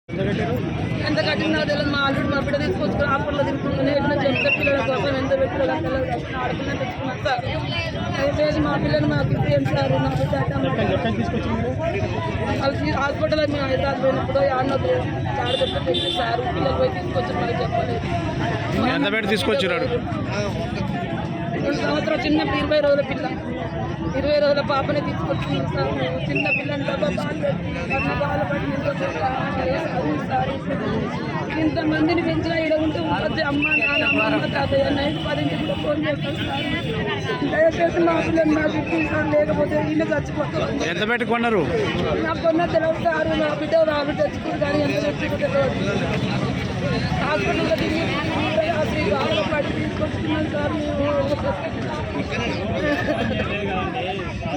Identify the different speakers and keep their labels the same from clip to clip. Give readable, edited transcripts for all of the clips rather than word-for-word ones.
Speaker 1: ఎంత కట్టినా తెలియదు. మా ఆల్రెడీ మా బిడ్డ తీసుకొచ్చుకుని హాస్పిటల్లో తిరుగుతుంది. ఎట్లా చెప్తే పిల్లల కోసం ఎంత పెట్టుకోవాలి ఆడపిల్లని తెచ్చుకున్నాను సార్. దయచేసి మా పిల్లలు మాకు ఇప్పియండి సార్. నా బిడ్డ హాస్పిటల్లో మేము హైదరాబాద్ పోయినప్పుడు అన్నది చాడ చెప్తే తెచ్చి సార్ పిల్లలు పోయి తీసుకొచ్చి మళ్ళీ చెప్పలేదు.
Speaker 2: ఎంత పెట్టి తీసుకొచ్చారు?
Speaker 1: 2 సంవత్సరాలు చిన్న 20 రోజుల పిల్ల, 20 రోజుల పాపని తీసుకొచ్చింది సార్. చిన్న పిల్లని డబ్బా బాధ ఇంతమందిని పెంచిన ఇక్కడ ఉంటూ ఉంటుంది. అమ్మ నాన్న అమ్మ తాతయ్య నైట్ 10 కూడా ఫోన్ చేస్తాను సార్. దయచేసి మా పిల్లలు నాకు ఇప్పింది సార్, లేకపోతే ఇల్లు చచ్చిపోతారు.
Speaker 2: ఎంత పెట్టుకున్నారు?
Speaker 1: నాకు కొన్న తెలియదు సార్. నా బిడ్డ రాబిడ్డ తెచ్చుకుని కానీ ఎంత పెట్టుకుంటే తెలియదు. హాస్పిటల్లో తిరిగి పడి తీసుకొచ్చుకున్నాను సార్.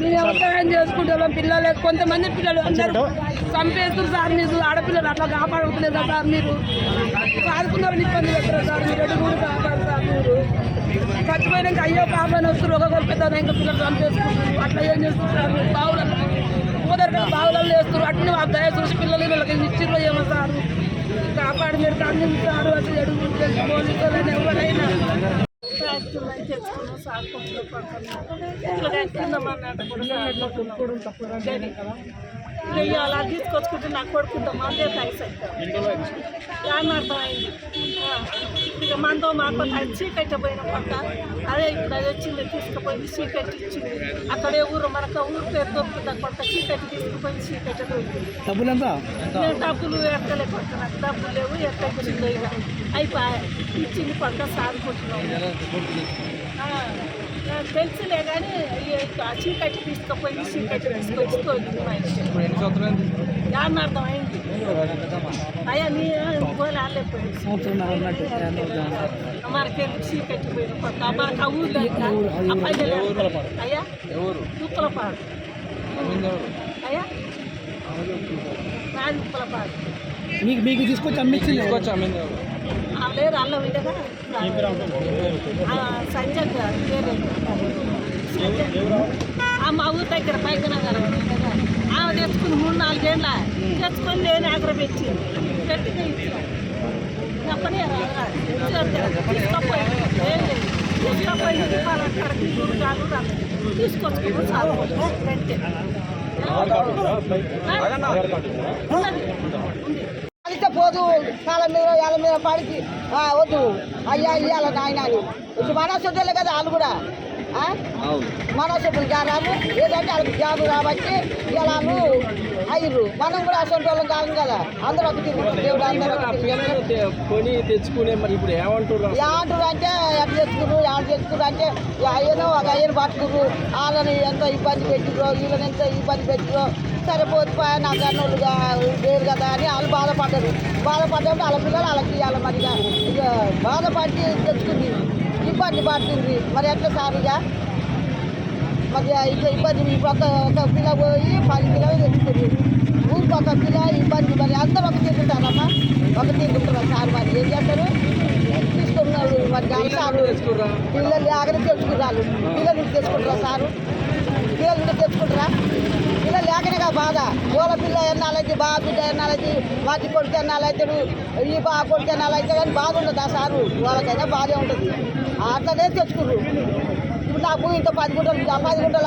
Speaker 1: మేము వ్యవసాయం చేసుకుంటాం. పిల్లలు కొంతమంది పిల్లలు అందరూ చంపేస్తారు సార్. మీరు ఆడపిల్లలు అట్లా కాపాడుతులేదా సార్? మీరు సాదుకున్నారని ఇబ్బంది పెట్టారు సార్. మీరు ఎటు కూడా కాపాడు సార్. మీరు చచ్చిపోయినాక అయ్యో పాపని వస్తారు, ఒక పెద్ద ఇంకా పిల్లలు చంపేసుకుంటారు. అట్లా ఏం చేస్తారు సార్? మీరు బావులలో పోదరు బావులలో వేస్తారు. అట్లా ఆ దయ చూసి పిల్లలు వీళ్ళకి ఇచ్చిర్రు ఏమో సార్. కాపాడు మీరు కానీ సార్. అసలు ఎడుగు పోలీసులని ఎవరైనా తెచ్చుకున్నాం సార్. అలా తీసుకొచ్చుకుంటే నాకు కొడుకుంటాం అదే టైస్ అవుతాం అర్థమైంది. ఇక మనతో మాకు చీకట్టి పోయిన పక్క అదే ఇప్పుడు అది వచ్చింది తీసుకుపోయింది. చీకట్టి ఇచ్చింది. అక్కడే ఊరు మనకు ఊరు పేరు దొరుకుతుంది. కొత్త చీకట్టి తీసుకుపోయింది. చీకట్టి దొరికింది. డబ్బులు ఎక్కలే కొత్త నాకు డబ్బులు లేవు. ఎక్కడిచ్చిందో ఇక అయిపోయి ఇచ్చింది పక్క సాదుకుంటున్నాం. తెలిసిలే కానీ చీకట్టి తీసుకుపోయింది. చీకట్టి తీసుకొచ్చి అర్థం అయింది. అయ్యా నీ పోలేకపోయింది. మనకి చీకట్టి పోయిన పక్క మనకు ఆ ఊళ్ళో అయ్యా ఉప్పలపాడు అయ్యా నాది ఉప్పలపాడు
Speaker 3: మీకు తీసుకొచ్చి అమ్మించింది.
Speaker 1: లేరు అల్లం ఉండగా సంజయ్ మా ఊరి దగ్గర పైకనగర్ ఆమె తెచ్చుకుని 3-4 ఏళ్ళ తెచ్చుకొని లేని ఆగ్ర పెట్టి గట్టిగా ఇచ్చాను. చెప్పని తీసుకపోయి అక్కడికి తీసుకొచ్చుకున్నాం సార్. గంటే
Speaker 4: అయితే పోదు కాళ్ళ మీద వాళ్ళ మీద పడికి వద్దు అయ్యా ఇయ్యాల నాయన అని మనసుంటే కదా వాళ్ళు కూడా మనసులు జారాము. ఏదంటే వాళ్ళకి జాబు కాబట్టి ఇలాను అయ్యారు. మనం కూడా అసలు వాళ్ళం కాదు కదా. అందరూ ఒక తిరుగుతారు. దేవుడు అందరూ
Speaker 3: కొని తెచ్చుకునే మరి ఇప్పుడు ఏమంటారు
Speaker 4: అంటే ఎట్లా తెచ్చుకున్నారు అంటే అయ్యనో ఒక అయ్యను పట్టుకురు. వాళ్ళని ఎంత ఇబ్బంది పెట్టిరో వీళ్ళని ఎంత ఇబ్బంది పెట్టిరో సరిపోతుపా నాకు అన్నోళ్ళుగా లేరు కదా అని వాళ్ళు బాధపడ్డారు. బాధపడ్డప్పుడు వాళ్ళ పిల్లలు వాళ్ళకి ఇవ్వాలి. మరిగా ఇక బాధపడి తెచ్చుకుంది. ఇబ్బంది పడుతుంది. మరి ఎట్లా సారిగా మరి ఇట్లా ఇబ్బంది. ఒక పిల్ల పోయి 10 పిల్లలు తెచ్చుకుంది. ఊరికి ఒక పిల్ల ఇబ్బంది. మరి అందరూ ఒక తిరుగుతారమ్మా. ఒక తిరుగుతున్నారు సార్. మరి ఏం చేస్తారు? తీసుకున్నారు. మరి సారు పిల్లలు ఆగని తెచ్చుకున్నారు. పిల్లలు తెచ్చుకుంటారా సారు? పిల్లలు తెచ్చుకుంటారా? పిల్లలు లేకనేగా బాధ. పూల పిల్ల ఎన్నాలైతే బాగా బిడ్డ ఎన్నాలైతే వాటి కొడుకు ఎన్నాలైతాడు ఈ బాగా కొడుకు ఎన్నాలైతే కానీ బాధ ఉండదు ఆ సారు. వాళ్ళకైనా బాధే ఉంటుంది. అట్లనే తెచ్చుకున్నారు. ఇప్పుడు నాకు ఇంత 10 గుంటలు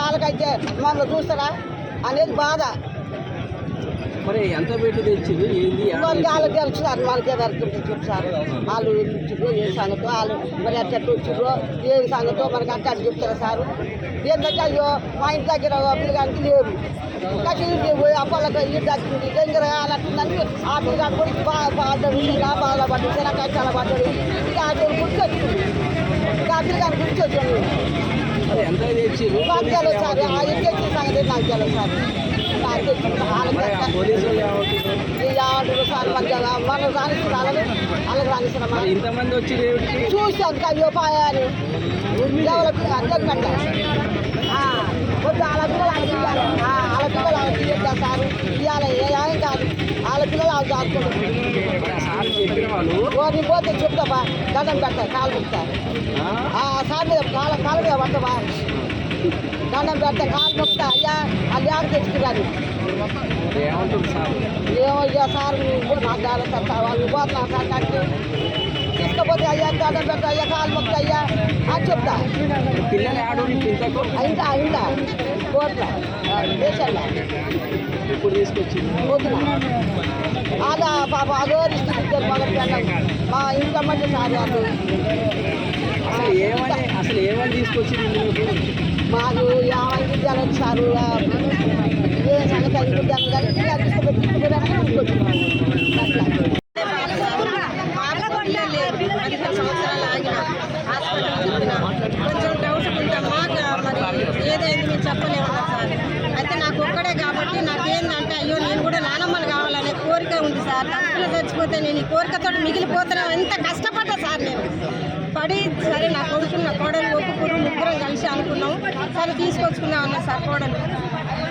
Speaker 4: వాళ్ళకైతే మమ్మల్ని చూస్తారా అనేది బాధ.
Speaker 3: మరి ఎంత పెట్టి తెచ్చింది ఏంది?
Speaker 4: వాళ్ళకి తెలుసు సార్. వాళ్ళకే సార్. వాళ్ళు ఏం సంగతో వాళ్ళు మరి ఎట్లా వచ్చిర్రో ఏం సంగతో మనకి అంటే అది చెప్తారా సారు? ఏంటంటే అయ్యో మా ఇంటి దగ్గర పిల్లగానికి లేరు కానీ అప్పళ్ళకి ఇంటి దగ్గర దగ్గర అన్నట్టుందని ఆ పిల్లగాడు కూడా బాధపడ్డాడు. ఇలా బాధపడ్డాడు. ఇలా కష్టాలు పడ్డాడు. ఇక ఆ గురించి వచ్చింది. ఇక ఆ పిల్లగాని గురించి వచ్చాడు.
Speaker 3: ఎంత తెచ్చింది
Speaker 4: నాకు తెలియదు సార్. ఆ ఇంటి సంగతి నాకు తెలియదు సార్. మనం రాణిస్తున్నారని వాళ్ళకి రాణిస్తున్నామా?
Speaker 3: ఇంతమంది వచ్చి
Speaker 4: చూసాను అయ్యో పాయారు ఎవరికి అర్థం పెట్టాలి. వద్దు వాళ్ళ పిల్లలు వాళ్ళ పిల్లలు వాళ్ళ తీయద్దా సారు? ఇవాళ ఏం కాదు. వాళ్ళ పిల్లలు వాళ్ళు దాచుకుంటారు. నీ పోతే చెప్తావా? దండం పెట్టా కాలు పెడతా సార్ మీద కాళ్ళ మీద పట్టవా? దండం పెడితే కాలు మొక్తా అయ్యా వాళ్ళు ఆడ తెచ్చుకున్నారు.
Speaker 3: ఏమంటుంది సార్?
Speaker 4: ఏమో ఇక సార్ కూడా నాకు కాదు వాళ్ళు పోతున్నా సార్ నాకు తీసుకపోతే అయ్యా దండం పెడతా అయ్యా కాలు మొక్తా అయ్యా అని చెప్తా.
Speaker 3: పిల్లలు ఆడు ఇంతకు
Speaker 4: అయిందా కోట్ల దేశాల్లో
Speaker 3: ఎప్పుడు తీసుకొచ్చింది?
Speaker 4: పోతున్నా అలా పాప అగోరిస్తారు మొదలు పెట్టాం మా ఇంట్లో మధ్య సార్ వాళ్ళు
Speaker 3: అసలు ఏమని తీసుకొచ్చింది మీకు?
Speaker 4: మాకు 50 విద్యాలు వచ్చారు ఏ సంగతి 5 విద్యాలు కానీ పిల్లలు తీసుకొచ్చి సంవత్సరాలు ఆగిన హాస్పిటల్ చెప్పిన కొంచెం డౌట్ ఉందమ్మా మరి ఏదైంది మీరు చెప్పలేమన్నా సార్. అయితే నాకు ఒక్కడే కాబట్టి నాకేందంటే అయ్యో నేను కూడా నానమ్మని కావాలనే కోరిక ఉంది సార్. తప్పులు చచ్చిపోతే నేను ఈ కోరికతో మిగిలిపోతున్నా ఎంత కష్టపడ్డా సార్ నేను పడి. సరే నా కొడుకుని నా కోడలు ఒప్పుకురు ముగ్గురం కలిసి అనుకున్నాం సరే తీసుకొచ్చుకున్నాం అన్న సార్ కోడలు.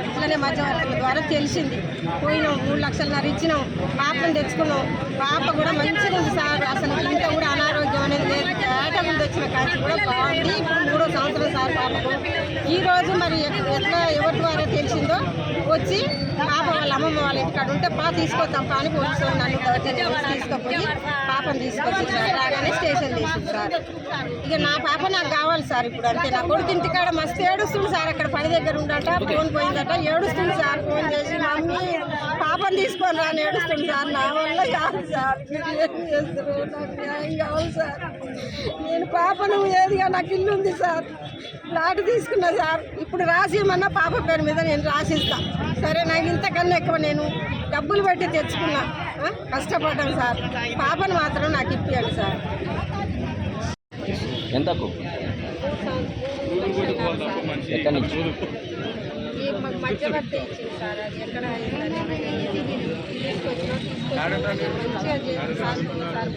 Speaker 4: ఇట్లనే మధ్యవర్తుల ద్వారా తెలిసింది. పోయినాం 3 లక్షలన్నర ఇచ్చినాం. పాపను తెచ్చుకున్నాం. పాప కూడా మంచిగా ఉంది సార్. అసలు ఇంత కూడా అనారోగ్యం అనేది లేదు. ఏట ముందు వచ్చిన కాచి కూడా బాగుంది. ఇప్పుడు 3వ సంవత్సరం సార్ పాపకు. ఈరోజు మరి ఎట్లా ఎవరి ద్వారా తెలిసిందో వచ్చి పాప వాళ్ళ అమ్మమ్మ వాళ్ళ ఇంటికాడ ఉంటే తీసుకొద్దాం అని పోలీసులు నన్ను తీసుకుపోయి పాపను తీసుకొచ్చి సార్ రాగానే స్టేషన్ చేసింది సార్. ఇక నా పాప నాకు కావాలి సార్ ఇప్పుడు. అంతే నా కొడుకు ఇంటికాడ మస్తు ఏడుస్తుంది సార్. అక్కడ పని దగ్గర ఉండట ఫోన్ పోయిందట ఏడుస్తుంది సార్. ఫోన్ చేసి మమ్మీ పాపను తీసుకొని రాని ఏడుస్తుంది సార్. నా వల్ల కాదు సార్. మీరు ఏం చేస్తారు? నాకు న్యాయం కావాలి సార్. నేను పాపను ఏదిగా నాకు ఇల్లు ఉంది సార్. ఫ్లాట్ తీసుకున్నా సార్. ఇప్పుడు రాసిమన్నా పాప పేరు మీద నేను రాసిస్తా. సరే నాకు ఇంతకన్నా ఎక్కువ నేను డబ్బులు పెట్టి తెచ్చుకున్నా కష్టపడ్డాను సార్. పాపను మాత్రం నాకు ఇప్పియండి సార్.
Speaker 3: ఎంతకు? ఎక్కడి నుంచి?
Speaker 1: మధ్యవర్తి ఇచ్చింది సార్. అది ఎక్కడ సార్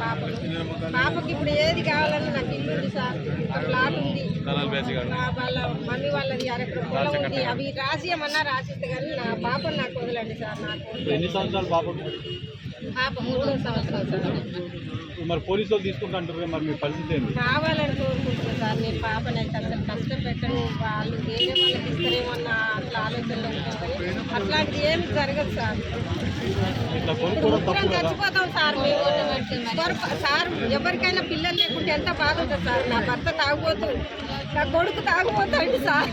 Speaker 1: పాపకి ఇప్పుడు ఏది కావాలన్నా నాకు ఇల్లు ఉంది సార్. ఫ్లాట్ ఉంది. వాళ్ళ మమ్మీ వాళ్ళది అరెక్కడ పొలం ఉంది. అవి రాసియమన్నా రాసిస్తే కానీ నా పాపను నాకు వదలండి సార్. నాకు
Speaker 2: ఎన్ని సంవత్సరాలు పాప?
Speaker 1: పాప 3వ సంవత్సరం సార్.
Speaker 2: మరి పోలీసులు తీసుకుంటారు మరి మీ పరిస్థితి ఏంటి?
Speaker 1: కావాలని కోరుకుంటున్నాను సార్. నేను పాపని అయితే అసలు కష్టపెట్టను. వాళ్ళు వేరే వాళ్ళకి ఇస్తారేమన్న అట్లా ఆలోచనలో ఉంటుంది. అట్లాంటిది ఏమి జరగదు సార్. ముగ్గురం చచ్చిపోతాం సార్. మేము సార్ ఎవరికైనా పిల్లలు లేకుంటే ఎంత బాధ ఉంటుంది సార్. నా భర్త తాగుపోతూ నా కొడుకు తాగుపోతాడు సార్.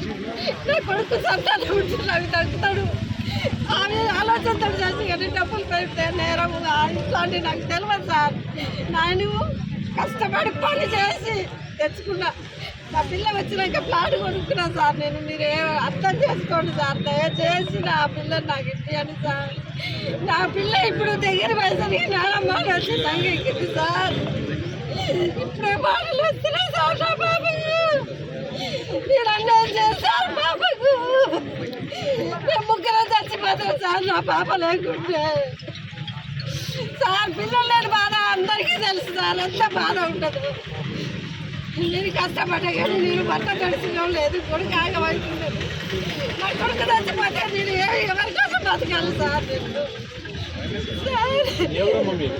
Speaker 1: నా కొడుకు సంతానం ఉంటుంది అవి తగ్గుతాడు. ఆమె ఆలోచనతో చేసి కానీ డబ్బులు పెడితే నేరం ఇట్లాంటివి నాకు తెలియదు సార్. నేను కష్టపడి పని చేసి తెచ్చుకున్నా. నా పిల్ల వచ్చినాక ప్లాట్ కొనుక్కున్నా సార్. నేను మీరు అర్థం చేసుకోండి సార్. దయచేసి నా పిల్లని నాకు ఇప్పియండి సార్. నా పిల్ల ఇప్పుడు దగ్గర వయసుకి నానమ్మ వచ్చి సంగెక్కింది సార్. ఇప్పుడే మాటలు వస్తున్నాయి సార్. నా పాపకు మీరు అన్యాయం చేస్తారు. పాపకు మేము ముగ్గురం చచ్చిపోతాం సార్. నా పాప లేకుంటే సార్ పిల్లలు లేని బాధ అందరికీ తెలుసు సార్. ఎంత బాధ ఉంటుంది. నేను కష్టపడ్డా కానీ నేను భర్త గడిచిన లేదు. కొడుకు ఆగమవుతున్నాను. నా కొడుకు చచ్చిపోతే నేను ఎవరి కోసం బతకాలి సార్. నేను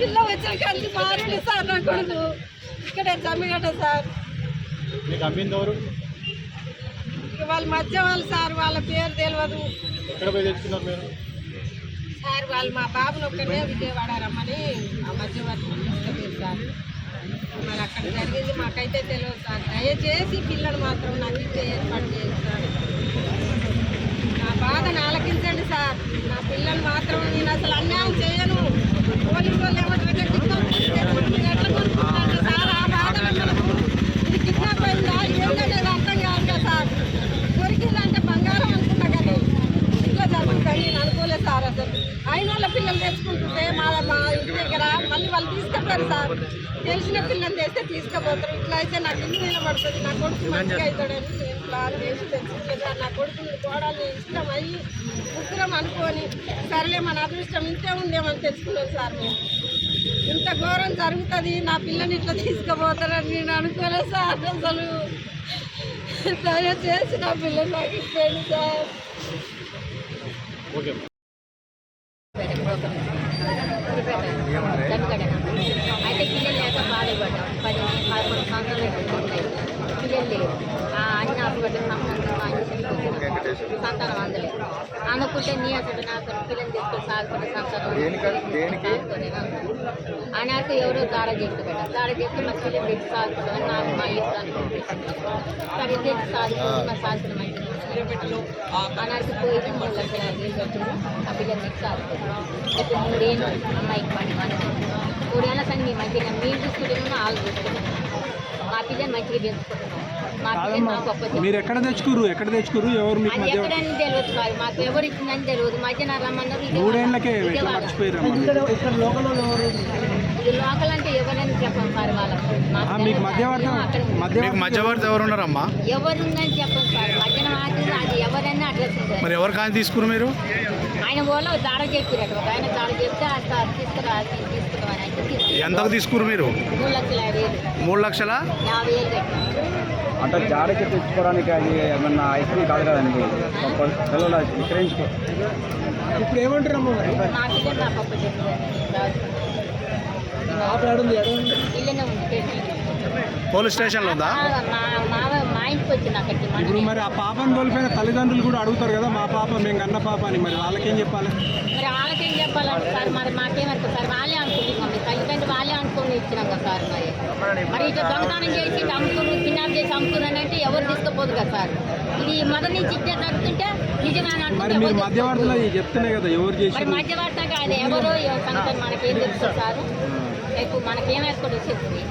Speaker 1: పిల్ల వచ్చిన కలిసి మారింది సార్. నా కొడుకు ఇక్కడే జమ్మిగడ్డ సార్. వాళ్ళ మధ్య వాళ్ళు సార్. వాళ్ళ పేరు తెలియదు సార్. వాళ్ళు మా బాబుని ఒక్కనే విజయవాడ రమ్మని ఆ మధ్యవర్తి తీసుకెళ్ళారు సార్. మరి అక్కడ జరిగింది మాకైతే తెలియదు సార్. దయచేసి పిల్లలు మాత్రం నాకు ఇచ్చే ఏర్పాటు చేయండి సార్. నా బాధను ఆలకించండి సార్. నా పిల్లలు మాత్రం నేను అసలు అన్యాయం చేయను. పోలీసు వాళ్ళు ఏమంటారు ఎట్లా కొనుక్కుంటారు సార్. ఆ బాధ మనకు ఇది కిడ్నాప్ అయిందా ఏంటనేది అర్థం కాదు కదా సార్. దొరికిందంటే బంగారం అనుకున్నా కానీ ఇట్లా జరుగుతుంది నేను అనుకోలేదు సార్. అసలు అయిన వాళ్ళ పిల్లలు తెచ్చుకుంటుంటే మా ఇంటి దగ్గర మళ్ళీ వాళ్ళు తీసుకుపోయారు సార్. తెలిసిన పిల్లలు తెస్తే తీసుకుపోతారు. ఇట్లా అయితే నాకు ఇల్లు నిలబడుతుంది. నా కొడుకు మంచిగా అవుతాడని నేను ప్లాన్ చేసి తెచ్చుకుంటాను సార్. నా కొడుకుని కోడలు ఇష్టం అయ్యి ముగ్గురం అనుకొని సరేలే మన అదృష్టం ఇంతే ఉందేమని తెచ్చుకున్నాను సార్. మేము ఇంత ఘోరం జరుగుతుంది నా పిల్లని ఇట్లా తీసుకుపోతారని నేను అనుకోలేదు సార్. అసలు దయచేసి నా పిల్లలు నాకు ఇచ్చేయండి సార్.
Speaker 5: అయితే పిల్లలు లేక బాధపడ్డాం. 10-11 సంవత్సరాలు పిల్లలు లేవు. అన్ని హాస్పిటల్ సంబంధం సంతానం అందలేదు. అనుకుంటే నీ అసలు నాకు పిల్లలు తీసుకొని సాగుకుంటే సంతానం ఆనాడు ఎవరో దాడ చేస్తూ పెట్టారు. దాడ చేస్తే మా పిల్లలు తెచ్చి సాగుకుంటామని నాకు మా ఇష్టానికి పంపిస్తుంది. సరే తెచ్చి సాగుకుంటే మా సాగుతున్న మంచి ఆనాడు పోయి 3 లక్షల 5 వేలు వచ్చింది. ఆ పిల్లలు తెచ్చి సాగుకుంటాం. ఇప్పుడు 3 ఏళ్ళు అమ్మాయికి పని 3 ఏళ్ళ సంగతి మంచిగా మీరు చూసుకుంటున్నాము, వాళ్ళు చూసుకుంటున్నాం. మా పిల్లలు మంచిగా పెంచుకుంటున్నాం. మా పిల్లలు మా గొప్ప
Speaker 6: మీరు ఎక్కడ తెచ్చుకురు ఎవరు మీకు
Speaker 5: అది
Speaker 6: మధ్య
Speaker 5: ఎక్కడని తెలియదు సార్, మాకు ఎవరు ఇచ్చిందని తెలియదు. మధ్యన రమ్మన్నారు.
Speaker 6: మూడేళ్లకే ఎట్లా మర్చిపోయారమ్మా మీరు?
Speaker 5: ఇది లోకల్ అంటే ఎవరని చెప్పండి సార్ వాళ్ళకు.
Speaker 6: మీకు మధ్యవర్తి
Speaker 7: ఎవరు ఉన్నారమ్మా?
Speaker 5: ఎవరు ఉందని చెప్పండి సార్. మధ్యన మాత్రం అది ఎవరైనా అడ్రస్ ఉంటుంది.
Speaker 7: మరి ఎవరు కానీ తీసుకున్నారు మీరు?
Speaker 5: ఆయన వాళ్ళు దాడ చెప్పారట. ఒక ఆయన దాడ చెప్తే అంత తీసుకురా తీసుకురావని అయితే తీసుకురా.
Speaker 7: ఎంతకు తీసుకురు మీరు?
Speaker 5: 3,50,000
Speaker 7: 3 లక్షల
Speaker 5: 50,000 కట్టిన.
Speaker 3: అంటే జాడకి తెచ్చుకోవడానికి అది ఏమన్నా ఐస్క్రీమ్ కాదు కదండి, పిల్లలు విక్రయించుకో.
Speaker 6: ఇప్పుడు ఏమంటారమ్మా మరి?
Speaker 5: మా పిల్లలు నా పప్పు చెప్తారు. ఇల్లనే ఉంది స్టేషన్.
Speaker 7: పోలీస్ స్టేషన్లో ఉందా?
Speaker 5: మా ఇంటికి వచ్చింది అక్కడికి.
Speaker 6: ఇప్పుడు మరి ఆ పాపను కోల్పోయిన తల్లిదండ్రులు కూడా అడుగుతారు కదా, మా పాప మేము కన్న పాప అని. మరి వాళ్ళకేం చెప్పాలి?
Speaker 5: మరి వాళ్ళకేం చెప్పాలంటే సార్, మరి మాకేమనుకో సార్, వాళ్ళే అనుకుంటున్నాం. మీ తల్లిదండ్రులు వాళ్ళే అనుకుని ఇచ్చినాం కదా సార్. మరి ఇట్లా దొంగతనం చేసి అమ్ముతున్నారు, కిడ్నాప్ చేసి అమ్ముతున్నారు అంటే ఎవరు తీసుకుపోదు కదా సార్. ఇది మొదటి నుంచి ఇచ్చే జరుగుతుంటే నిజమే
Speaker 6: మరి మీరు మధ్యవర్తిలో చెప్తేనే కదా ఎవరు చేసి.
Speaker 5: మరి మధ్యవర్తంగా అది ఎవరో సంగతి మనకేం తెలుస్తుంది సార్. రేపు మనకేం వేసుకోవడం చెప్తుంది.